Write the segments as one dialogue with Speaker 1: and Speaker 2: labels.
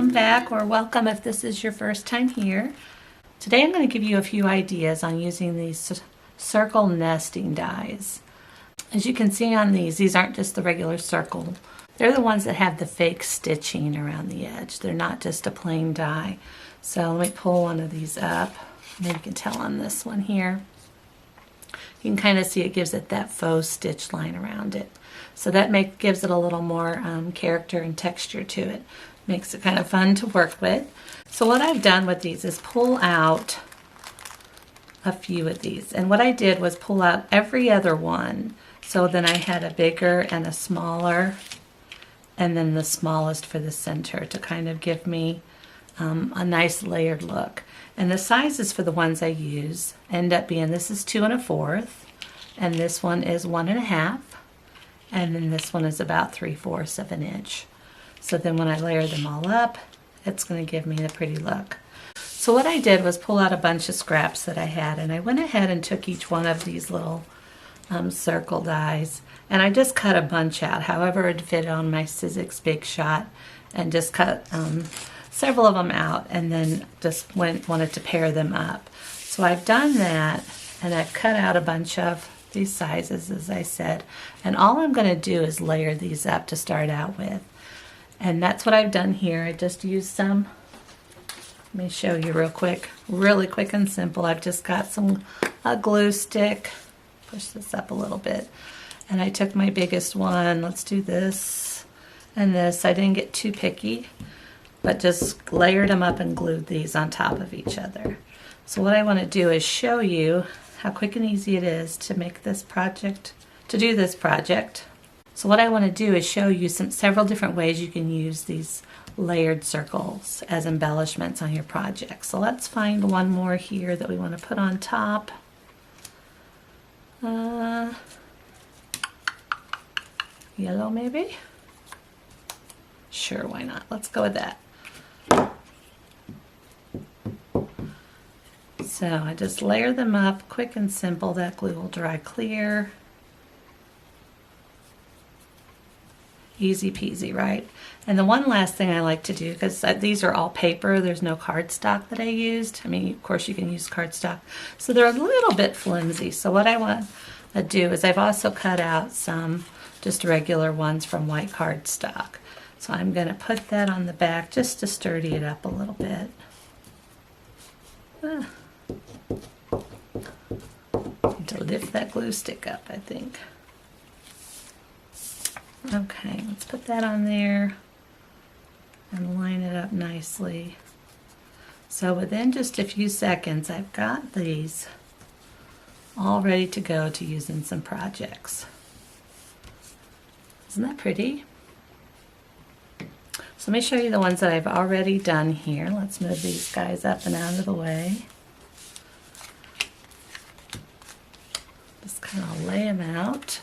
Speaker 1: welcome back, or welcome if this is your first time here. Today I'm going to give you a few ideas on using these circle nesting dies. As you can see on these aren't just the regular circle. They're the ones that have the fake stitching around the edge. They're not just a plain die. So let me pull one of these up. Maybe you can tell on this one here. You can kind of see it gives it that faux stitch line around it. So that gives it a little more character and texture to it. Makes it kind of fun to work with. So what I've done with these is pull out a few of these. And what I did was pull out every other one. So then I had a bigger and a smaller, and then the smallest for the center to kind of give me a nice layered look. And the sizes for the ones I use end up being, this is 2 1/4, and this one is 1 1/2, and then this one is about 3/4 of an inch. So then when I layer them all up, it's going to give me a pretty look. So what I did was pull out a bunch of scraps that I had, and I went ahead and took each one of these little circle dies, and I just cut a bunch out, however it fit on my Sizzix Big Shot, and just cut several of them out, and then just wanted to pair them up. So I've done that, and I've cut out a bunch of these sizes, as I said, and all I'm going to do is layer these up to start out with. And that's what I've done here. I just used some, let me show you real quick, really quick and simple. I've just got a glue stick, push this up a little bit, and I took my biggest one, let's do this and this. I didn't get too picky, but just layered them up and glued these on top of each other. So what I want to do is show you how quick and easy it is to make this project, to do this project. So what I want to do is show you several different ways you can use these layered circles as embellishments on your project. So let's find one more here that we want to put on top. Yellow maybe? Sure, why not? Let's go with that. So I just layer them up, quick and simple. That glue will dry clear. Easy peasy, right? And the one last thing I like to do, because these are all paper, there's no cardstock that I used. I mean, of course you can use cardstock. So they're a little bit flimsy. So what I want to do is I've also cut out some just regular ones from white cardstock. So I'm going to put that on the back just to sturdy it up a little bit. Need to lift that glue stick up, I think. Okay, let's put that on there and line it up nicely. So within just a few seconds, I've got these all ready to go to use in some projects. Isn't that pretty? So let me show you the ones that I've already done here. Let's move these guys up and out of the way. Just kind of lay them out.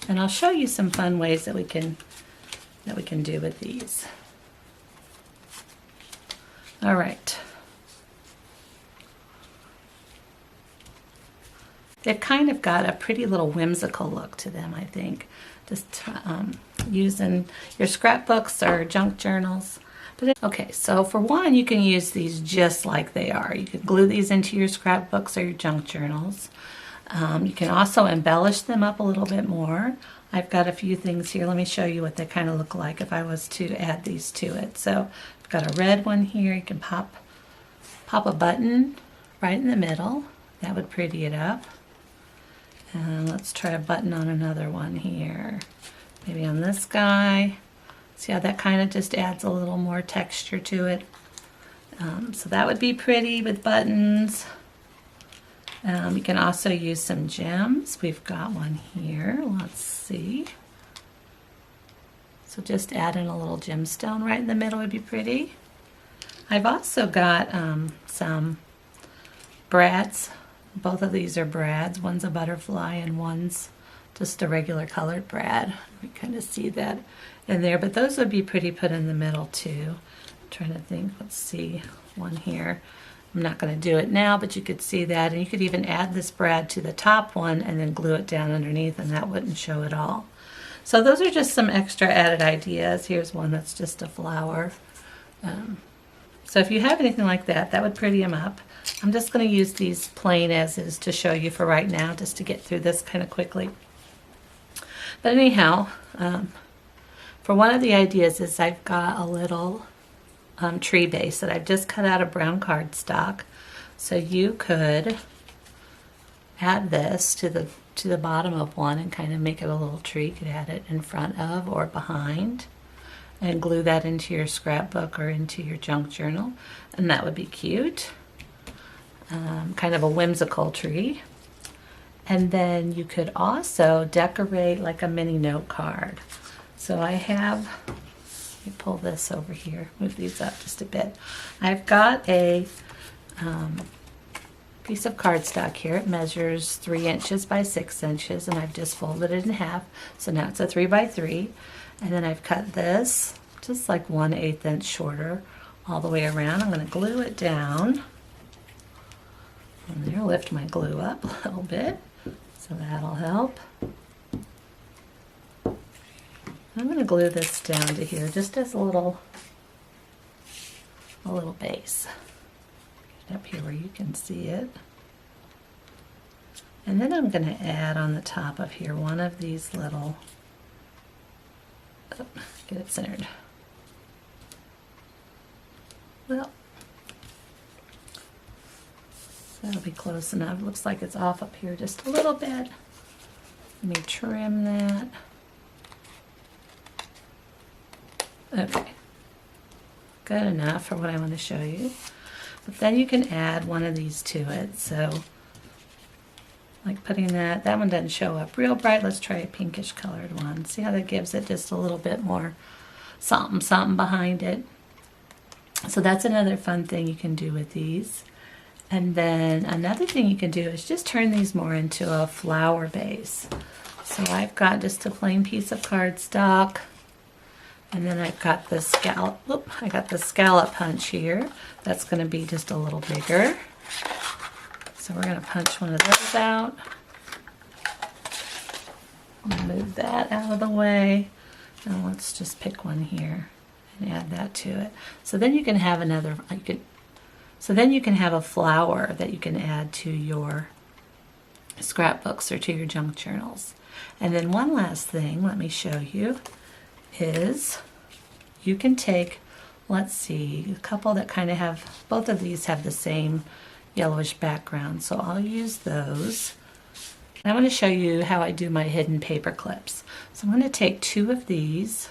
Speaker 1: And I'll show you some fun ways that we can do with these. All right. They've kind of got a pretty little whimsical look to them, I think. Just using your scrapbooks or junk journals. Okay, so for one, you can use these just like they are. You can glue these into your scrapbooks or your junk journals. You can also embellish them up a little bit more. I've got a few things here. Let me show you what they kind of look like if I was to add these to it. So I've got a red one here. You can pop a button right in the middle. That would pretty it up. And let's try a button on another one here. Maybe on this guy. See how that kind of just adds a little more texture to it. So that would be pretty with buttons. You can also use some gems. We've got one here. Let's see. So just add in a little gemstone right in the middle would be pretty. I've also got some brads. Both of these are brads. One's a butterfly and one's just a regular colored brad. We kind of see that in there, but those would be pretty put in the middle too. I'm trying to think. Let's see one here. I'm not going to do it now, but you could see that, and you could even add this brad to the top one and then glue it down underneath, and that wouldn't show at all. So those are just some extra added ideas. Here's one that's just a flower. So if you have anything like that, that would pretty them up. I'm just going to use these plain as is to show you for right now, just to get through this kind of quickly. But anyhow, for one of the ideas is I've got a little tree base that I've just cut out of brown cardstock. So you could add this to the bottom of one and kind of make it a little tree. You could add it in front of or behind and glue that into your scrapbook or into your junk journal, and that would be cute. Kind of a whimsical tree. And then you could also decorate like a mini note card. So I have, let me pull this over here, move these up just a bit. I've got a piece of cardstock here. It measures 3 inches by 6 inches, and I've just folded it in half. So now it's a 3 by 3. And then I've cut this just like 1/8 inch shorter all the way around. I'm going to glue it down. And there, lift my glue up a little bit. So that'll help. I'm going to glue this down to here just as a little base. Get up here where you can see it. And then I'm going to add on the top of here one of these little, oh, get it centered. Well, that'll be close enough. Looks like it's off up here just a little bit. Let me trim that. Okay, good enough for what I want to show you. But then you can add one of these to it. So like putting that one doesn't show up real bright. Let's try a pinkish colored one. See how that gives it just a little bit more something behind it. So that's another fun thing you can do with these. And then another thing you can do is just turn these more into a flower base. So I've got just a plain piece of cardstock, and then I've got the scallop punch here. That's going to be just a little bigger. So we're going to punch one of those out. Move that out of the way. Now let's just pick one here and add that to it. So then you can have a flower that you can add to your scrapbooks or to your junk journals. And then one last thing, let me show you, is you can take, let's see, a couple that kind of have, both of these have the same yellowish background, so I'll use those. And I'm going to show you how I do my hidden paper clips. So I'm going to take 2 of these,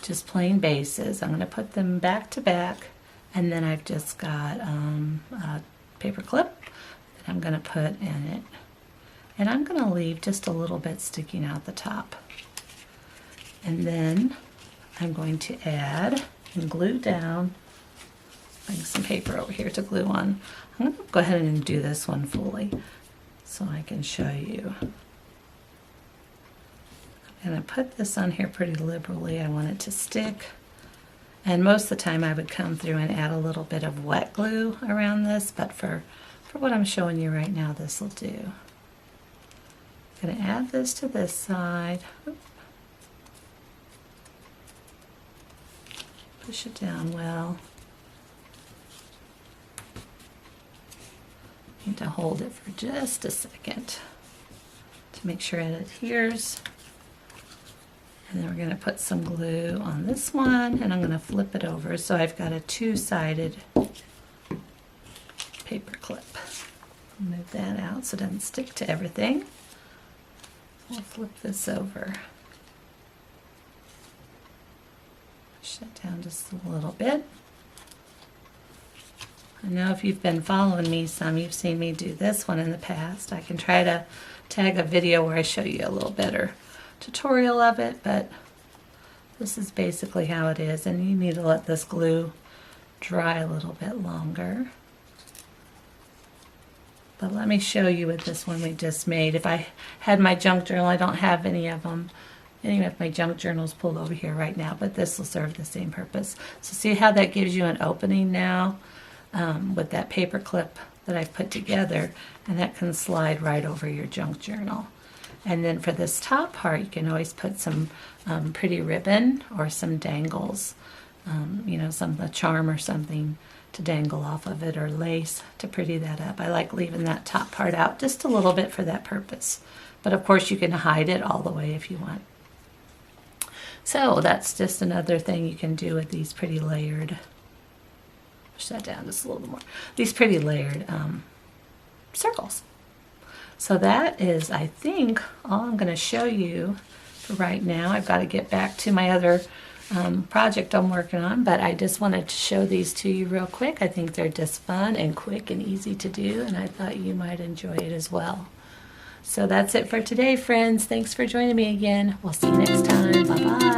Speaker 1: just plain bases. I'm going to put them back to back, and then I've just got a paper clip that I'm going to put in it. And I'm going to leave just a little bit sticking out the top. And then I'm going to add and glue down, bring some paper over here to glue on. I'm going to go ahead and do this one fully so I can show you. I'm going to put this on here pretty liberally. I want it to stick. And most of the time I would come through and add a little bit of wet glue around this, but for what I'm showing you right now, this will do. I'm going to add this to this side. Oop. Push it down well. Need to hold it for just a second to make sure it adheres. And then we're going to put some glue on this one, and I'm going to flip it over so I've got a 2-sided paper clip. Move that out so it doesn't stick to everything. We'll flip this over. Push that down just a little bit. I know if you've been following me some, you've seen me do this one in the past. I can try to tag a video where I show you a little better tutorial of it, but this is basically how it is, and you need to let this glue dry a little bit longer. But let me show you with this one we just made. If I had my junk journal, I don't have any of my junk journals pulled over here right now, but this will serve the same purpose. So see how that gives you an opening now with that paper clip that I've put together, and that can slide right over your junk journal. And then for this top part, you can always put some pretty ribbon or some dangles, you know, some a charm or something to dangle off of it, or lace to pretty that up. I like leaving that top part out just a little bit for that purpose. But of course you can hide it all the way if you want. So that's just another thing you can do with these pretty layered, push that down just a little bit more, these pretty layered circles. So that is, I think, all I'm going to show you for right now. I've got to get back to my other project I'm working on, but I just wanted to show these to you real quick. I think they're just fun and quick and easy to do, and I thought you might enjoy it as well. So that's it for today, friends. Thanks for joining me again. We'll see you next time. Bye-bye.